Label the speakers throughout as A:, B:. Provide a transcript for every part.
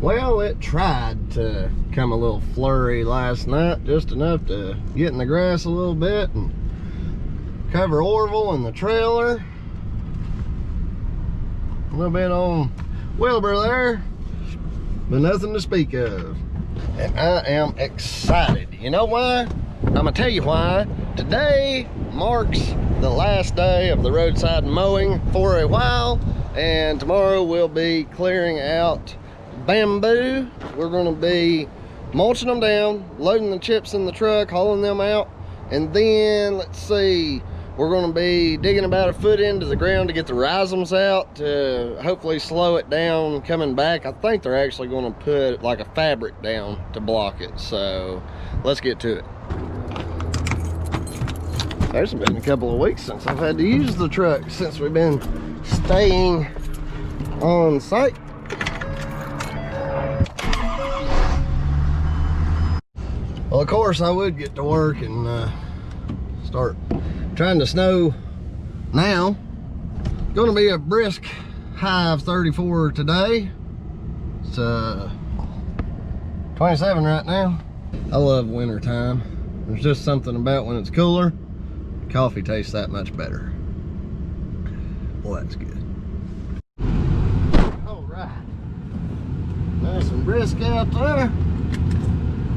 A: Well, it tried to come a little flurry last night, just enough to get in the grass a little bit and cover Orville and the trailer. A little bit on Wilbur there, but nothing to speak of. And I am excited. You know why? I'm gonna tell you why. Today marks the last day of the roadside mowing for a while, and tomorrow we'll be clearing out bamboo. We're going to be mulching them down, loading the chips in the truck, hauling them out, and then let's see, we're going to be digging about a foot into the ground to get the rhizomes out to hopefully slow it down coming back. I think they're actually going to put like a fabric down to block it, so let's get to it. There's been a couple of weeks since I've had to use the truck since we've been staying on site. Well, of course, I would get to work and start trying to snow now. Going to be a brisk high of 34 today. It's 27 right now. I love winter time. There's just something about when it's cooler, coffee tastes that much better. Well, that's good. All right, nice and brisk out there.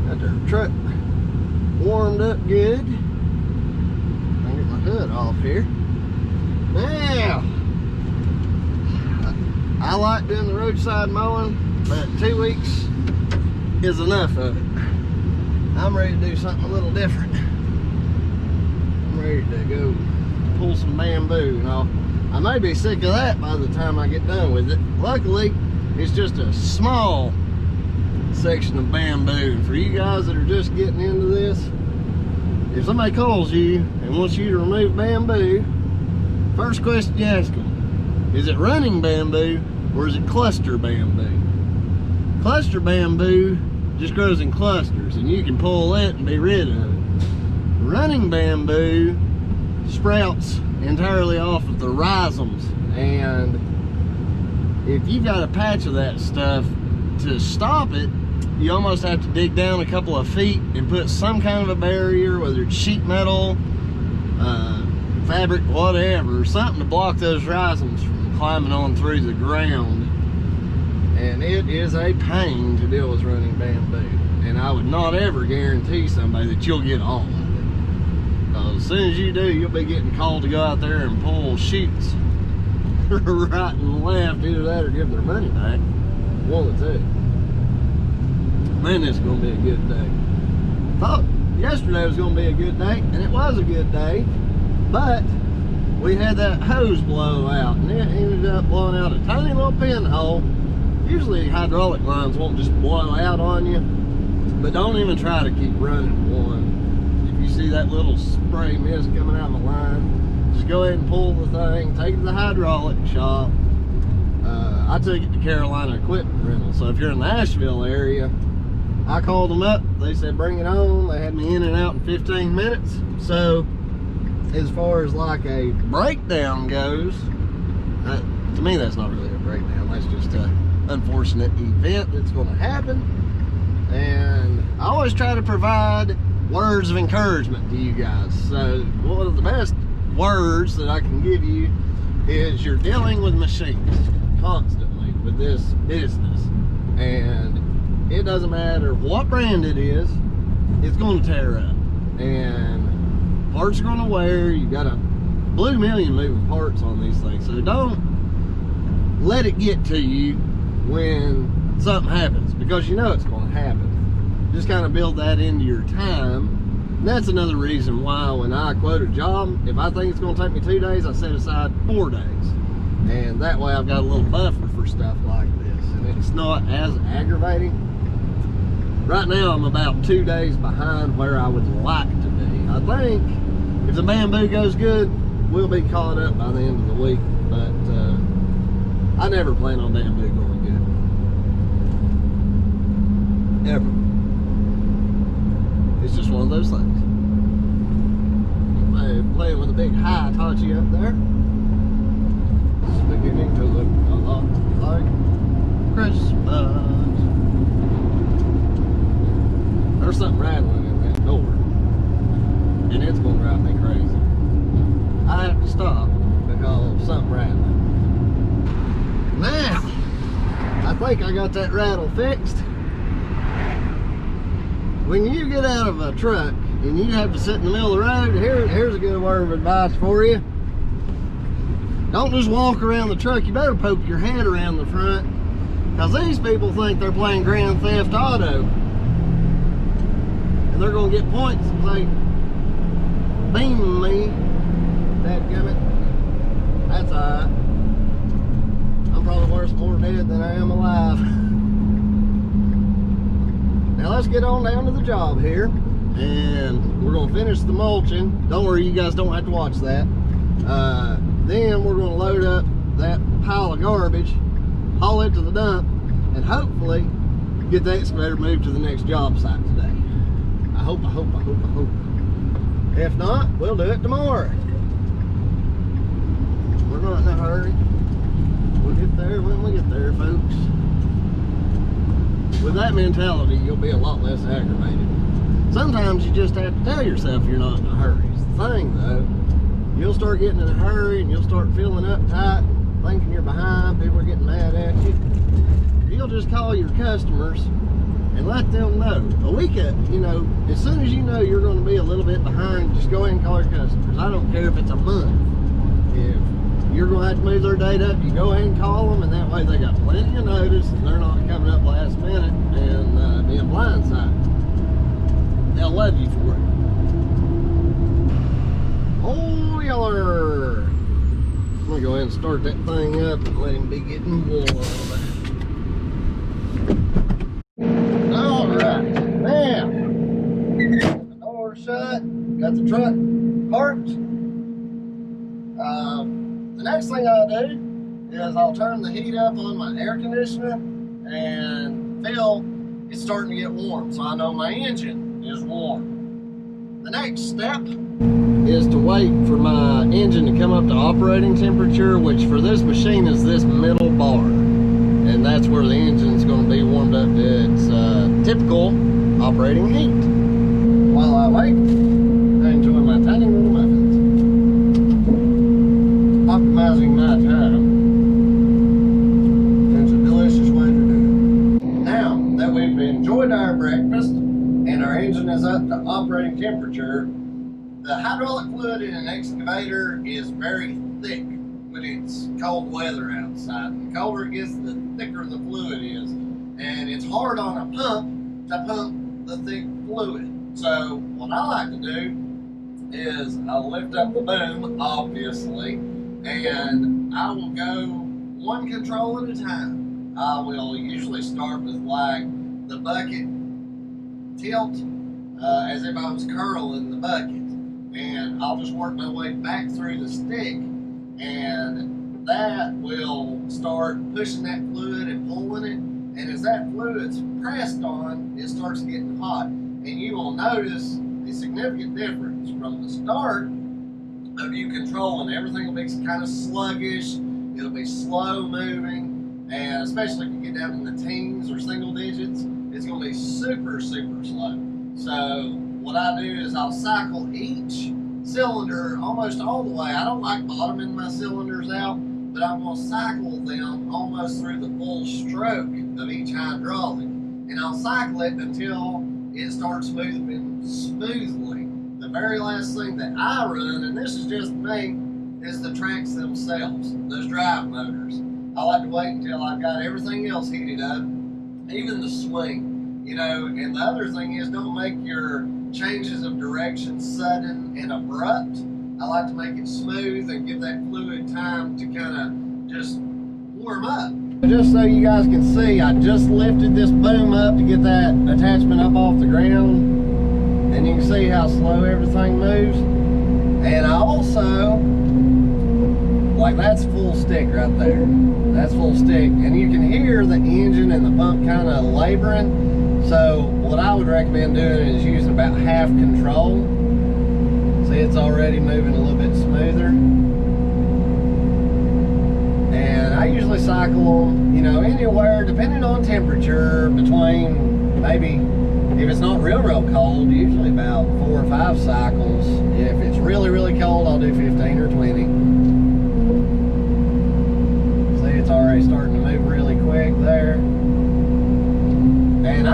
A: Got their truck warmed up good. I'll get my hood off here. Now, I like doing the roadside mowing, but 2 weeks is enough of it. I'm ready to do something a little different. I'm ready to go pull some bamboo. Now, I may be sick of that by the time I get done with it. Luckily, it's just a small section of bamboo. And for you guys that are just getting into this, if somebody calls you and wants you to remove bamboo, first question you ask them, is it running bamboo or is it cluster bamboo? Cluster bamboo just grows in clusters and you can pull it and be rid of it. Running bamboo sprouts entirely off of the rhizomes, and if you've got a patch of that stuff, to stop it you almost have to dig down a couple of feet and put some kind of a barrier, whether it's sheet metal, fabric, whatever, something to block those rhizomes from climbing on through the ground. And it is a pain to deal with running bamboo, and I would not ever guarantee somebody that you'll get all of it. As soon as you do, you'll be getting called to go out there and pull shoots right and left, either that or give their money back. One of the two. Man, this is going to be a good day. Thought yesterday was going to be a good day, and it was a good day, but we had that hose blow out, and it ended up blowing out a tiny little pinhole. Usually hydraulic lines won't just blow out on you, but don't even try to keep running one. If you see that little spray mist coming out of the line, just go ahead and pull the thing, take it to the hydraulic shop. I took it to Carolina Equipment Rental, so if you're in the Asheville area, I called them up, they said bring it on. They had me in and out in 15 minutes. So as far as like a breakdown goes, to me that's not really a breakdown, that's just an unfortunate event that's going to happen. And I always try to provide words of encouragement to you guys. So one of the best words that I can give you is you're dealing with machines constantly with this business, and it doesn't matter what brand it is, it's going to tear up, and parts are going to wear. You've got a blue million moving parts on these things, so don't let it get to you when something happens, because you know it's going to happen. Just kind of build that into your time. And that's another reason why when I quote a job, if I think it's going to take me 2 days, I set aside 4 days, and that way I've got a little buffer for stuff like this, and it's not as aggravating. Right now I'm about 2 days behind where I would like to be. I think if the bamboo goes good, we'll be caught up by the end of the week, but I never plan on bamboo going good. Ever. It's just one of those things. Playing with a big Hitachi up there. It's beginning to look a lot like Christmas. think I got that rattle fixed. When you get out of a truck and you have to sit in the middle of the road, here's a good word of advice for you. Don't just walk around the truck. You better poke your head around the front, because these people think they're playing Grand Theft Auto. And they're going to get points if they beam me. Dadgummit. That's alright. I'm probably worth more dead than I am alive. Now let's get on down to the job here. And we're going to finish the mulching. Don't worry, you guys don't have to watch that. Then we're going to load up that pile of garbage, haul it to the dump, and hopefully get the excavator moved to the next job site today. I hope. If not, we'll do it tomorrow. We're not in a hurry. We'll get there when we get there, folks. With that mentality, you'll be a lot less aggravated. Sometimes you just have to tell yourself you're not in a hurry. It's the thing, though. You'll start getting in a hurry and you'll start feeling uptight, thinking you're behind, people are getting mad at you. You'll just call your customers and let them know. A week, you know, as soon as you know you're going to be a little bit behind, just go ahead and call your customers. I don't care if it's a month. If you're going to have to move their date up, you go ahead and call them, and that way they got plenty of notice and they're not coming up last minute and being blindsided. They'll love you for it. Oh, yeller. I'm gonna go ahead and start that thing up and let him be getting warm. Alright, now, the door shut, got the truck parked. The next thing I'll do is I'll turn the heat up on my air conditioner and feel it's starting to get warm, so I know my engine is warm. The next step is to wait for my engine to come up to operating temperature, which for this machine is this middle bar, and that's where the engine's going to be warmed up to its typical operating heat. While I wait, I enjoy my tiny little muffins, optimizing my time. It's a delicious way to do it. Now that we've enjoyed our breakfast and our engine is up to operating temperature, the hydraulic fluid in an excavator is very thick when it's cold weather outside. The colder it gets, the thicker the fluid is. And it's hard on a pump to pump the thick fluid. So what I like to do is I'll lift up the boom, obviously, and I will go one control at a time. I will usually start with like the bucket tilt, as if I was curling the bucket. And I'll just work my way back through the stick, and that will start pushing that fluid and pulling it. And as that fluid's pressed on, it starts getting hot. And you will notice a significant difference from the start of you controlling. Everything will be kind of sluggish, it'll be slow moving, and especially if you get down in the teens or single digits, it's going to be super, super slow. So what I do is I'll cycle each cylinder almost all the way. I don't like bottoming my cylinders out, but I'm going to cycle them almost through the full stroke of each hydraulic. And I'll cycle it until it starts moving smoothly. The very last thing that I run, and this is just me, is the tracks themselves, those drive motors. I like to wait until I've got everything else heated up, even the swing. You know, and the other thing is, don't make your changes of direction sudden and abrupt. I like to make it smooth and give that fluid time to kind of just warm up. Just so you guys can see, I just lifted this boom up to get that attachment up off the ground, and you can see how slow everything moves. And I also, like, that's full stick right there. That's full stick, and you can hear the engine and the pump kind of laboring. So what I would recommend doing is using about half control. See, it's already moving a little bit smoother. And I usually cycle them, you know, anywhere, depending on temperature, between maybe, if it's not real cold, usually about 4 or 5 cycles. If it's really, really cold, I'll do 15 or 20. See, it's already starting to move really quick there.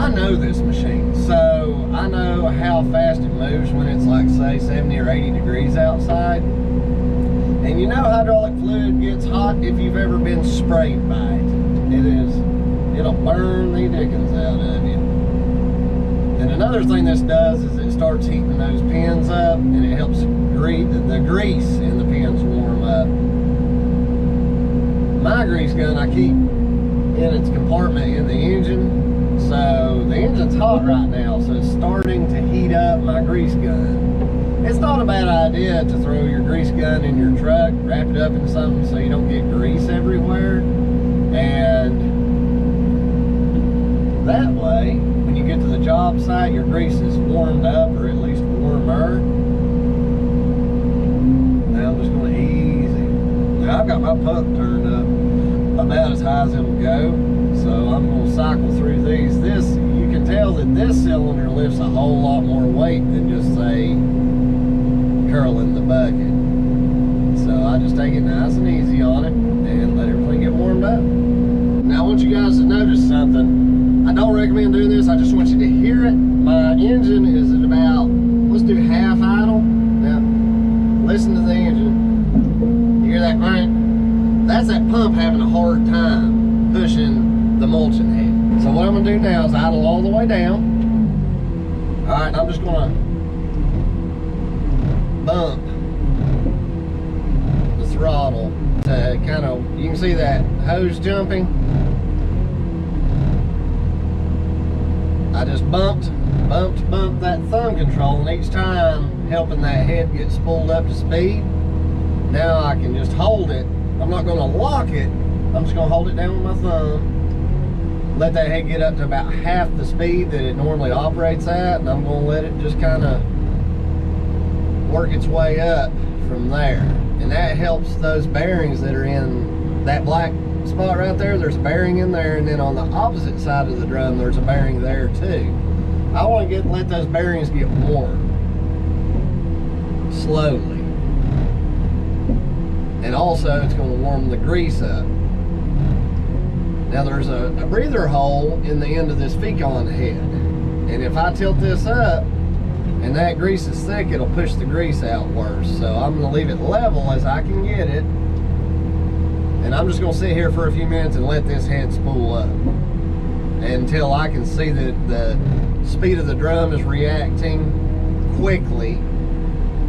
A: I know this machine, so I know how fast it moves when it's like, say, 70 or 80 degrees outside. And you know hydraulic fluid gets hot if you've ever been sprayed by it. It'll burn the dickens out of you. And another thing this does is it starts heating those pins up, and it helps the grease in the pins warm up. My grease gun I keep in its compartment in the engine, so the engine's hot right now, so it's starting to heat up my grease gun. It's not a bad idea to throw your grease gun in your truck, wrap it up in something so you don't get grease everywhere, and that way, when you get to the job site, your grease is warmed up, or at least warmer. Now I'm just going to easy. Now I've got my pump turned up about as high as it'll go, so I'm going to cycle through these. You can tell that this cylinder lifts a whole lot more weight than just, say, curling the bucket. So I just take it nice and easy on it and let everything get warmed up. Now I want you guys to notice something. I don't recommend doing this, I just want you to hear it. My engine is at about, let's do half idle. Now, listen to the engine. You hear that crank? That's that pump having a hard time pushing the mulching head. So what I'm gonna do now is idle all the way down. All right, and I'm just gonna bump the throttle to kind of, you can see that hose jumping. I just bumped that thumb control, and each time helping that head get spooled up to speed. Now I can just hold it. I'm not going to lock it. I'm just going to hold it down with my thumb. Let that head get up to about half the speed that it normally operates at, and I'm going to let it just kind of work its way up from there. And that helps those bearings that are in that black spot right there. There's a bearing in there, and then on the opposite side of the drum there's a bearing there too. I want to let those bearings get warm slowly, and also it's going to warm the grease up. Now there's a breather hole in the end of this Fecon head, and if I tilt this up and that grease is thick, it'll push the grease out worse. So I'm going to leave it level as I can get it. And I'm just going to sit here for a few minutes and let this head spool up until I can see that the speed of the drum is reacting quickly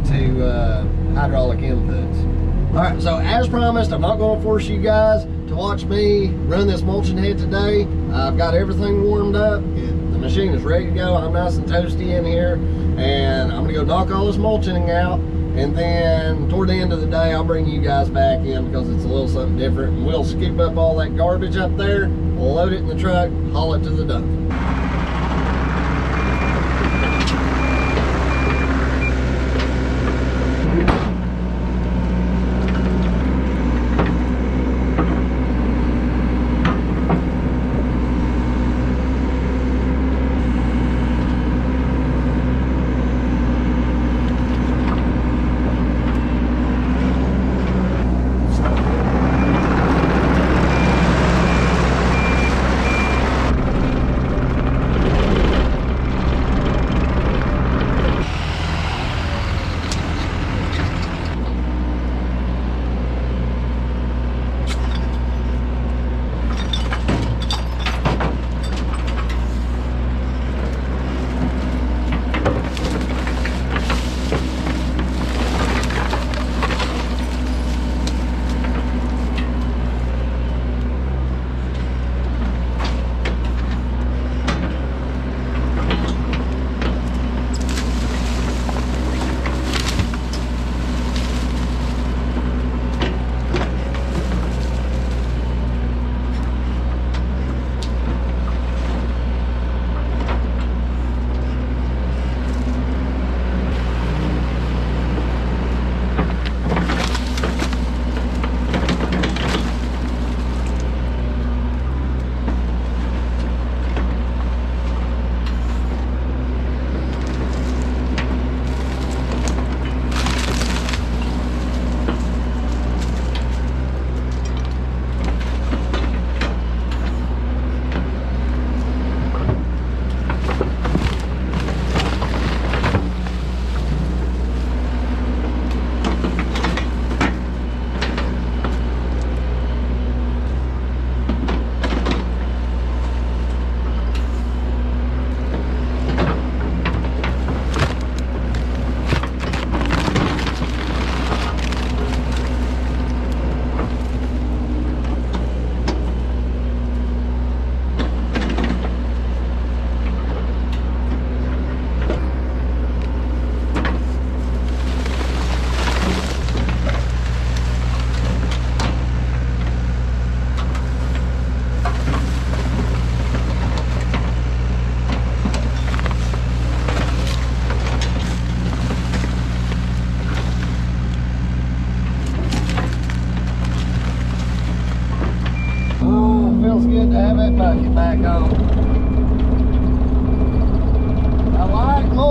A: to hydraulic inputs. Alright, so as promised, I'm not going to force you guys to watch me run this mulching head today. I've got everything warmed up. The machine is ready to go. I'm nice and toasty in here, and I'm going to go knock all this mulching out. And then toward the end of the day, I'll bring you guys back in because it's a little something different. And we'll scoop up all that garbage up there, we'll load it in the truck, haul it to the dump.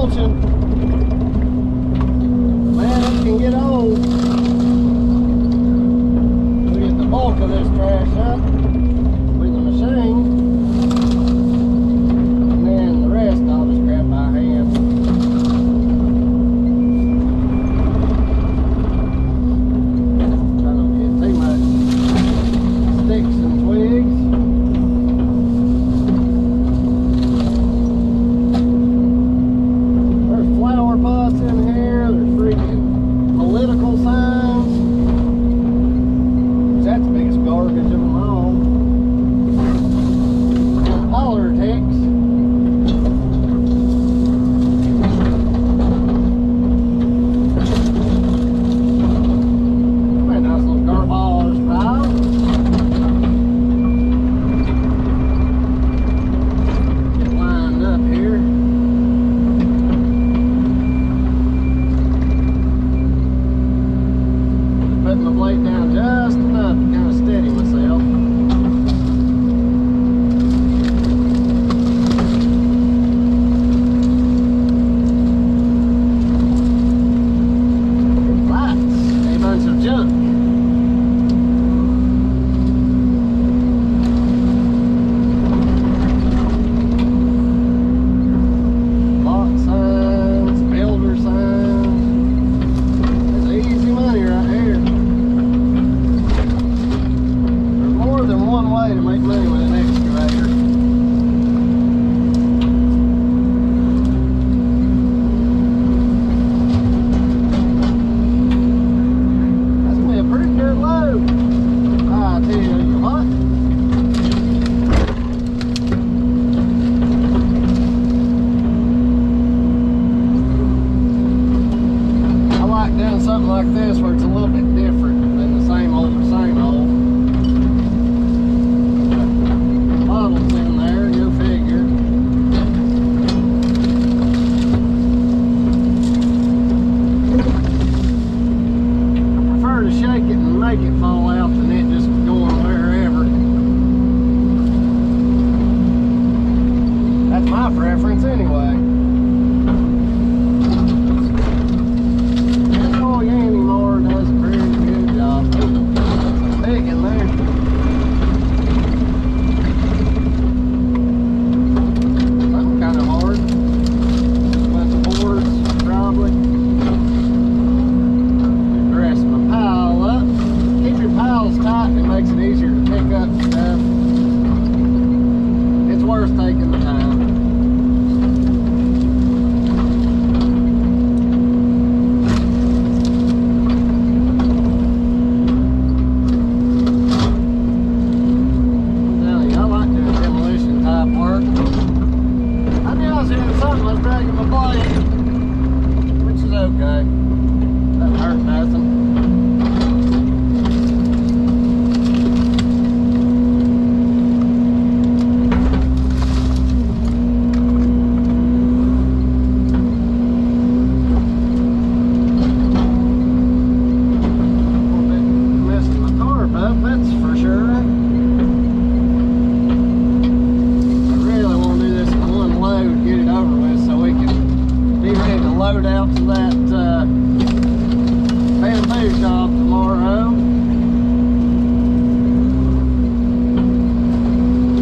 A: mulching. Man, it can get old. We get the bulk of this trash up with the machine. And then the rest I'll just grab by hand. Try not to get too much sticks and twigs. Flower pots in here, there's freaking political signs. That's the biggest garbage of them all. And politics. Man, nice little garbage pile. Get lined up here. Putting my blade down just enough to kind of steady myself. Lights, a bunch of junk. Lot signs, builder signs. That's easy money right here. More than one way to make money with an excavator. That's gonna be a pretty good load. I tell you what. I like doing something like this where it's a little bit different than the same old. Bottles in there, go figure. I prefer to shake it and make it fall out than it just going wherever. That's my preference anyway. This old Yanmar does a pretty good job. It's big in there. Kind of hard. Bunch of boards, probably. Dress my pile up. Keep your piles tight and it makes it easier to pick up stuff. It's worth taking the time. I'm telling you, I like doing demolition type work. I knew I was doing something, I was dragging my blade, which is okay. Doesn't hurt nothing. Messing my carb up, that's for sure. Get it over with so we can be ready to load out to that bamboo shop tomorrow.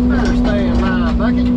A: Better stay in my bucket.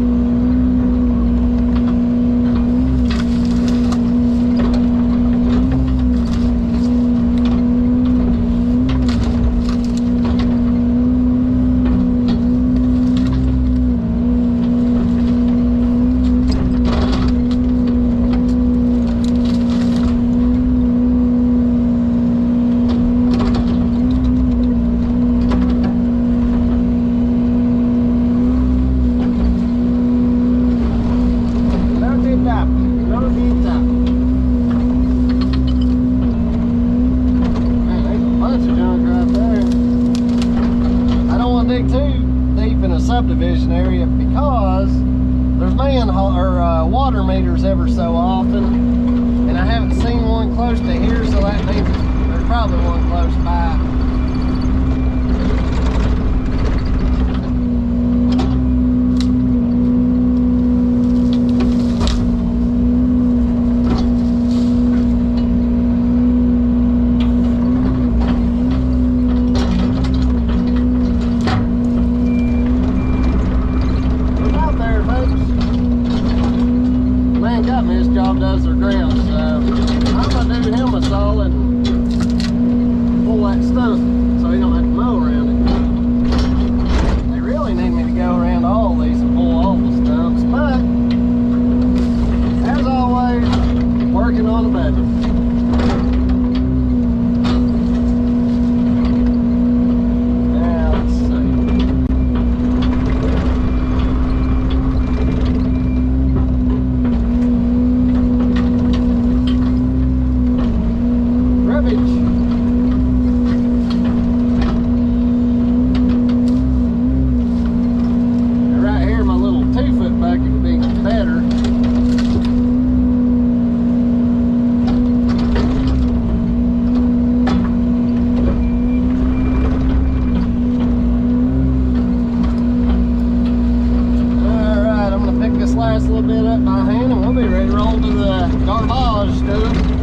A: Subdivision area because there's manhole or water meters ever so often, and I haven't seen one close to here, so that means there's probably one close by. Bob does their ground, so I'm gonna do him a solid and pull that stump so he don't have to mow around it. They really need me to go around all these and pull all the stumps, but as always, working on a budget. Last little bit up by hand and we'll be ready to roll to the garbage stuff.